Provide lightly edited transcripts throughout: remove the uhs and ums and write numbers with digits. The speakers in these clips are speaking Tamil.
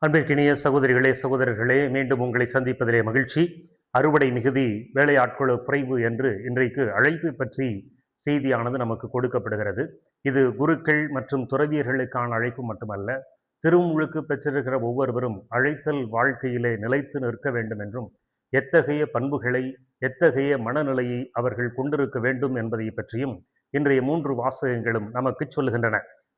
அன்பிற்கினிய சகோதரிகளே, சகோதரர்களே, மீண்டும் உங்களை சந்திப்பதிலே மகிழ்ச்சி. அறுவடை மிகுதி, வேலையாட்களோ குறைவு என்று இன்றைக்கு அழைப்பு பற்றி செய்தியானது நமக்கு கொடுக்கப்படுகிறது. இது குருக்கள் மற்றும் துறவியர்களுக்கான அழைப்பு மட்டுமல்ல, திருமுழுக்கு பெற்றிருக்கிற ஒவ்வொருவரும் அழைத்தல் வாழ்க்கையிலே நிலைத்து நிற்க வேண்டும் என்றும், எத்தகைய பண்புகளை, எத்தகைய மனநிலையை அவர்கள் கொண்டிருக்க வேண்டும் என்பதை பற்றியும் இன்றைய 3 வாசகங்களும் நமக்கு சொல்லுகின்றன.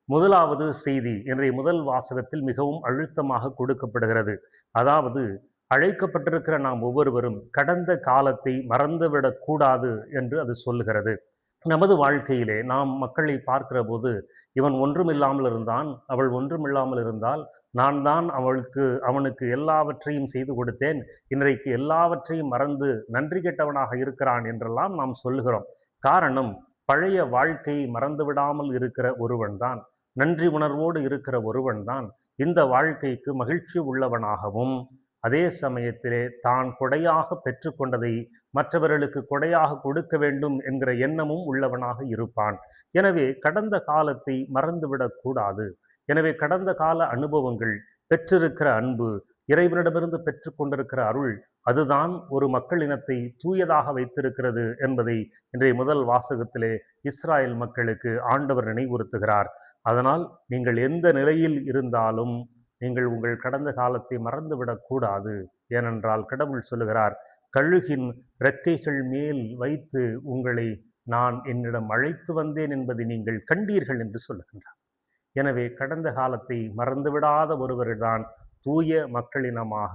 முதலாவது செய்தி இன்றைய முதல் வாசகத்தில் மிகவும் அழுத்தமாக கொடுக்கப்படுகிறது. அதாவது, அழைக்கப்பட்டிருக்கிற நாம் ஒவ்வொருவரும் கடந்த காலத்தை மறந்துவிடக் கூடாது என்று அது சொல்லுகிறது. நமது வாழ்க்கையிலே நாம் மக்களை பார்க்கிற போது, இவன் ஒன்றுமில்லாமல் இருந்தான், அவள் ஒன்றுமில்லாமல் இருந்தால், நான் தான் அவனுக்கு எல்லாவற்றையும் செய்து கொடுத்தேன், இன்றைக்கு எல்லாவற்றையும் மறந்து நன்றி கெட்டவனாக இருக்கிறான் என்றெல்லாம் நாம் சொல்லுகிறோம். காரணம், பழைய வாழ்க்கையை மறந்துவிடாமல் இருக்கிற ஒருவன்தான், நன்றி உணர்வோடு இருக்கிற ஒருவன்தான் இந்த வாழ்க்கைக்கு மகிழ்ச்சி உள்ளவனாகவும், அதே சமயத்திலே தான் கொடையாக பெற்றுக்கொண்டதை மற்றவர்களுக்கு கொடையாக கொடுக்க வேண்டும் என்கிற எண்ணமும் உள்ளவனாக இருப்பான். எனவே கடந்த காலத்தை மறந்துவிடக் கூடாது. எனவே கடந்த கால அனுபவங்கள், பெற்றிருக்கிற அன்பு, இறைவனிடமிருந்து பெற்றுக்கொண்டிருக்கிற அருள், அதுதான் ஒரு மக்களினத்தை தூயதாக வைத்திருக்கிறது என்பதை இன்றைய முதல் வாசகத்திலே இஸ்ராயல் மக்களுக்கு ஆண்டவர் நினைவுறுத்துகிறார். அதனால் நீங்கள் எந்த நிலையில் இருந்தாலும் நீங்கள் உங்கள் கடந்த காலத்தை மறந்துவிடக் கூடாது. ஏனென்றால் கடவுள் சொல்லுகிறார், கழுகின் இறக்கைகள் மேல் வைத்து உங்களை நான் என்னிடம் அழைத்து வந்தேன் என்பதை நீங்கள் கண்டீர்கள் என்று சொல்லுகின்றார். எனவே கடந்த காலத்தை மறந்துவிடாத ஒருவர்தான் தூய மக்களினமாக,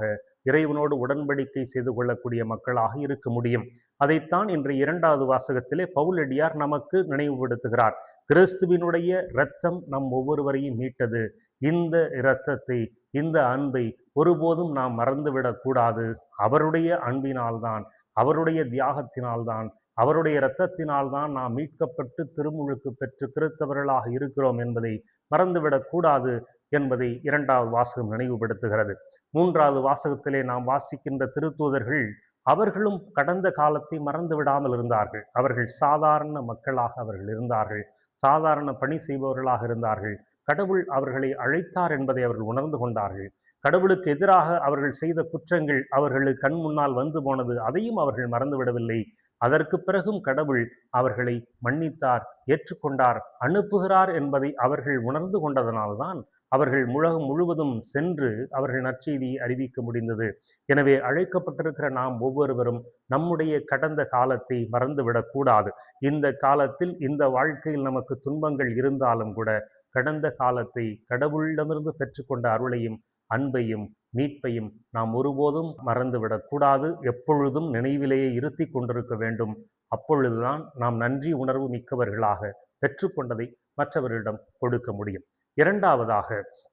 இறைவனோடு உடன்படிக்கை செய்து கொள்ளக்கூடிய மக்களாக இருக்க முடியும். அதைத்தான் இன்றைய 2வது வாசகத்திலே பவுலடியார் நமக்கு நினைவுபடுத்துகிறார். கிறிஸ்துவினுடைய இரத்தம் நம் ஒவ்வொருவரையும் மீட்டது. இந்த இரத்தத்தை, இந்த அன்பை ஒருபோதும் நாம் மறந்துவிடக் கூடாது. அவருடைய அன்பினால்தான், அவருடைய தியாகத்தினால்தான், அவருடைய இரத்தத்தினால்தான் நாம் மீட்கப்பட்டு திருமுழுக்கு பெற்று கிறிஸ்தவர்களாக இருக்கிறோம் என்பதை மறந்துவிடக் கூடாது என்பதை 2வது வாசகம் நினைவுபடுத்துகிறது. 3வது வாசகத்திலே நாம் வாசிக்கின்ற திருத்தூதர்கள், அவர்களும் கடந்த காலத்தை மறந்து விடாமல் இருந்தார்கள். அவர்கள் சாதாரண மக்களாக அவர்கள் இருந்தார்கள், சாதாரண பணி செய்பவர்களாக இருந்தார்கள். கடவுள் அவர்களை அழைத்தார் என்பதை அவர்கள் உணர்ந்து கொண்டார்கள். கடவுளுக்கு எதிராக அவர்கள் செய்த குற்றங்கள் அவர்களுக்கு கண் முன்னால் வந்து போனது, அதையும் அவர்கள் மறந்துவிடவில்லை. அதற்கு பிறகும் கடவுள் அவர்களை மன்னித்தார், ஏற்றுக்கொண்டார், அனுப்புகிறார் என்பதை அவர்கள் உணர்ந்து கொண்டதனால்தான் அவர்கள் உலகம் முழுவதும் சென்று அவர்கள் நற்செய்தியை அறிவிக்க முடிந்தது. எனவே அழைக்கப்பட்டிருக்கிற நாம் ஒவ்வொருவரும் நம்முடைய கடந்த காலத்தை மறந்துவிடக்கூடாது. இந்த காலத்தில், இந்த வாழ்க்கையில் நமக்கு துன்பங்கள் இருந்தாலும் கூட, கடந்த காலத்தை, கடவுளிடமிருந்து பெற்றுக்கொண்ட அருளையும் அன்பையும் மீட்பையும் நாம் ஒருபோதும் மறந்துவிடக்கூடாது. எப்பொழுதும் நினைவிலேயே இருத்தி கொண்டிருக்க வேண்டும். அப்பொழுதுதான் நாம் நன்றி உணர்வு மிக்கவர்களாக பெற்றுக்கொண்டதை மற்றவர்களிடம் கொடுக்க முடியும். 2வதாக,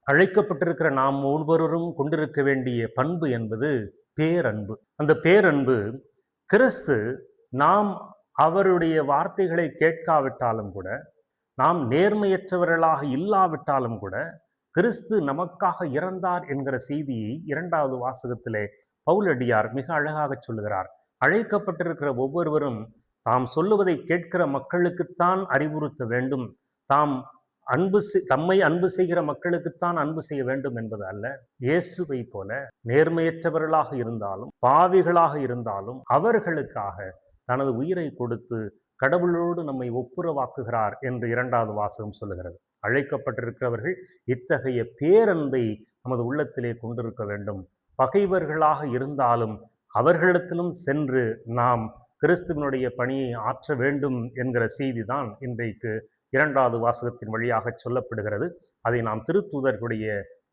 அழைக்கப்பட்டிருக்கிற நாம் ஒவ்வொருவரும் கொண்டிருக்க வேண்டிய பண்பு என்பது பேரன்பு. அந்த பேரன்பு, கிறிஸ்து நாம் அவருடைய வார்த்தைகளை கேட்காவிட்டாலும் கூட, நாம் நேர்மையற்றவர்களாக இல்லாவிட்டாலும் கூட, கிறிஸ்து நமக்காக இறந்தார் என்கிற செய்தியை 2வது வாசகத்திலே பவுலடியார் மிக அழகாக சொல்லுகிறார். அழைக்கப்பட்டிருக்கிற ஒவ்வொருவரும் தாம் சொல்லுவதை கேட்கிற மக்களுக்குத்தான் அறிவுறுத்த வேண்டும், தம்மை அன்பு செய்கிற மக்களுக்குத்தான் அன்பு செய்ய வேண்டும் என்பது அல்ல. இயேசுவை போல நேர்மையற்றவர்களாக இருந்தாலும், பாவிகளாக இருந்தாலும், அவர்களுக்காக தனது உயிரை கொடுத்து கடவுளோடு நம்மை ஒப்புரவாக்குகிறார் என்று 2வது வாசகம் சொல்லுகிறது. அழைக்கப்பட்டிருக்கிறவர்கள் இத்தகைய பேரன்பை நமது உள்ளத்திலே கொண்டிருக்க வேண்டும். பகைவர்களாக இருந்தாலும் அவர்களிடத்திலும் சென்று நாம் கிறிஸ்துவனுடைய பணியை ஆற்ற வேண்டும் என்கிற செய்திதான் இன்றைக்கு 2வது வாசகத்தின் வழியாக சொல்லப்படுகிறது. அதை நாம் திருத்தூதர்களுடைய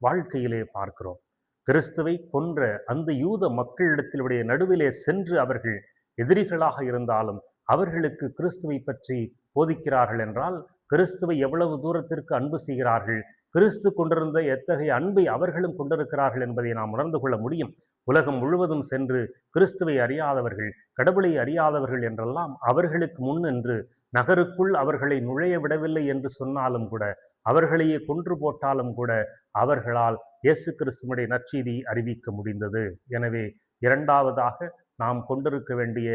வாழ்க்கையிலே பார்க்கிறோம். கிறிஸ்துவை கொன்ற அந்த யூத மக்களிடத்தினுடைய நடுவிலே சென்று அவர்கள் எதிரிகளாக இருந்தாலும் அவர்களுக்கு கிறிஸ்துவை பற்றி போதிக்கிறார்கள் என்றால், கிறிஸ்துவை எவ்வளவு தூரத்திற்கு அன்பு செய்கிறார்கள், கிறிஸ்து கொண்டிருந்த எத்தகைய அன்பை அவர்களும் கொண்டிருக்கிறார்கள் என்பதை நாம் உணர்ந்து கொள்ள முடியும். உலகம் முழுவதும் சென்று கிறிஸ்துவை அறியாதவர்கள், கடவுளை அறியாதவர்கள் என்றெல்லாம் அவர்களுக்கு முன்னின்று நகருக்குள் அவர்களை நுழைய விடவில்லை என்று சொன்னாலும் கூட, அவர்களையே கொன்று போட்டாலும் கூட, அவர்களால் இயேசு கிறிஸ்துவினுடைய நற்செய்தியை அறிவிக்க முடிந்தது. எனவே 2வதாக நாம் கொண்டிருக்க வேண்டிய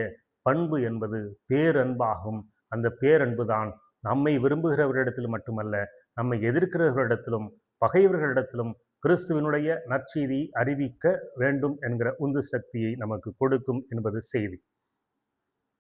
பண்பு என்பது பேரன்பாகும். அந்த பேரன்புதான் நம்மை விரும்புகிறவர்களிடத்திலும் மட்டுமல்ல, நம்மை எதிர்க்கிறவர்களிடத்திலும், பகைவர்களிடத்திலும் கிறிஸ்துவினுடைய நற்செய்தியை அறிவிக்க வேண்டும் என்கிற உந்து சக்தியை நமக்கு கொடுக்கும் என்பது செய்தி.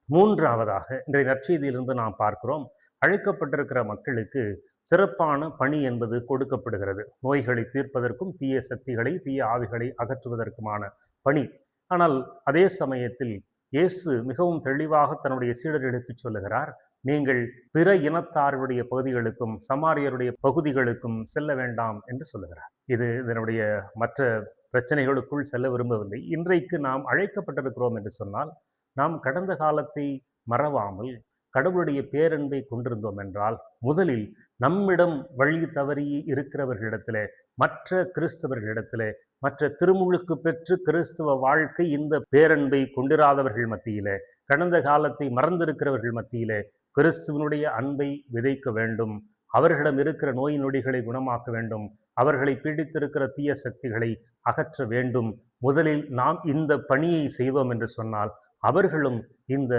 மூன்றாவதாக இன்றைய நற்செய்தியிலிருந்து நாம் பார்க்கிறோம், அழைக்கப்பட்டிருக்கிற மக்களுக்கு சிறப்பான பணி என்பது கொடுக்கப்படுகிறது. நோய்களை தீர்ப்பதற்கும் தீய சக்திகளை தீய ஆவிகளை அகற்றுவதற்குமான பணி. ஆனால் அதே சமயத்தில் இயேசு மிகவும் தெளிவாக தன்னுடைய சீடர்களுக்கு சொல்லுகிறார், நீங்கள் பிற இனத்தாருடைய பகுதிகளுக்கும் சமாரியருடைய பகுதிகளுக்கும் செல்ல வேண்டாம் என்று சொல்லுகிறார். இதனுடைய மற்ற பிரச்சனைகளுக்குள் செல்ல விரும்பவில்லை. இன்றைக்கு நாம் அழைக்கப்பட்டிருக்கிறோம் என்று சொன்னால், நாம் கடந்த காலத்தை மறவாமல் கடவுளுடைய பேரன்பை கொண்டிருந்தோம் என்றால், முதலில் நம்மிடம் வழி தவறி இருக்கிறவர்களிடத்திலே, மற்ற கிறிஸ்தவர்களிடத்திலே, மற்ற திருமுழுக்கு பெற்று கிறிஸ்தவ வாழ்க்கை இந்த பேரன்பை கொண்டிராதவர்கள் மத்தியிலே, கடந்த காலத்தை மறந்திருக்கிறவர்கள் மத்தியிலே கிறிஸ்துவனுடைய அன்பை விதைக்க வேண்டும். அவர்களிடம் இருக்கிற நோய் நொடிகளை குணமாக்க வேண்டும். அவர்களை பீடித்திருக்கிற தீய சக்திகளை அகற்ற வேண்டும். முதலில் நாம் இந்த பணியை செய்தோம் என்று சொன்னால், அவர்களும் இந்த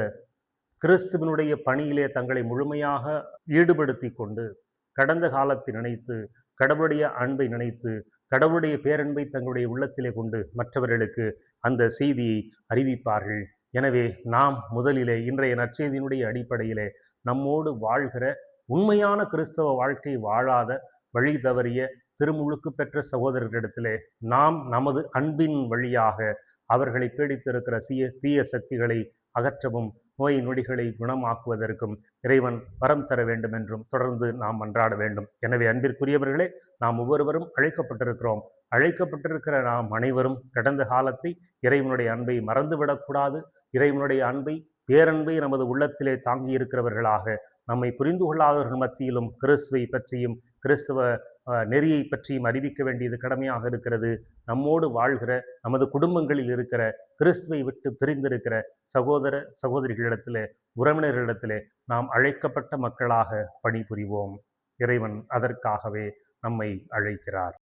கிறிஸ்துவனுடைய பணியிலே தங்களை முழுமையாக ஈடுபடுத்தி கொண்டு, கடந்த காலத்தை நினைத்து, கடவுளுடைய அன்பை நினைத்து, கடவுளுடைய பேரன்பை தங்களுடைய உள்ளத்திலே கொண்டு மற்றவர்களுக்கு அந்த செய்தியை அறிவிப்பார்கள். எனவே நாம் முதலிலே இன்றைய நற்செய்தியினுடைய அடிப்படையிலே நம்மோடு வாழ்கிற உண்மையான கிறிஸ்தவ வாழ்க்கை வாழாத வழி தவறிய திருமுழுக்கு பெற்ற சகோதரர்களிடத்திலே நாம் நமது அன்பின் வழியாக அவர்களை பீடித்திருக்கிற தீய சக்திகளை அகற்றவும் நோய் நொடிகளை குணமாக்குவதற்கும் இறைவன் வரம் தர வேண்டும் என்றும் தொடர்ந்து நாம் மன்றாட வேண்டும். எனவே அன்பிற்குரியவர்களே, நாம் ஒவ்வொருவரும் அழைக்கப்பட்டிருக்கிறோம். அழைக்கப்பட்டிருக்கிற நாம் அனைவரும் கடந்த காலத்தை இறைவனுடைய அன்பை மறந்துவிடக்கூடாது. இறைவனுடைய அன்பை பேரன்பை நமது உள்ளத்திலே தாங்கி இருக்கிறவர்களாக, நம்மை புரிந்து கொள்ளாதவர்கள் மத்தியிலும் கிறிஸ்துவை பற்றியும் கிறிஸ்துவ நெறியை பற்றியும் அறிவிக்க வேண்டியது கடமையாக இருக்கிறது. நம்மோடு வாழ்கிற நமது குடும்பங்களில் இருக்கிற கிறிஸ்துவை விட்டு பிரிந்திருக்கிற சகோதர சகோதரிகளிடத்திலே, உறவினர்களிடத்திலே நாம் அழைக்கப்பட்ட மக்களாக பணிபுரிவோம். இறைவன் அதற்காகவே நம்மை அழைக்கிறார்.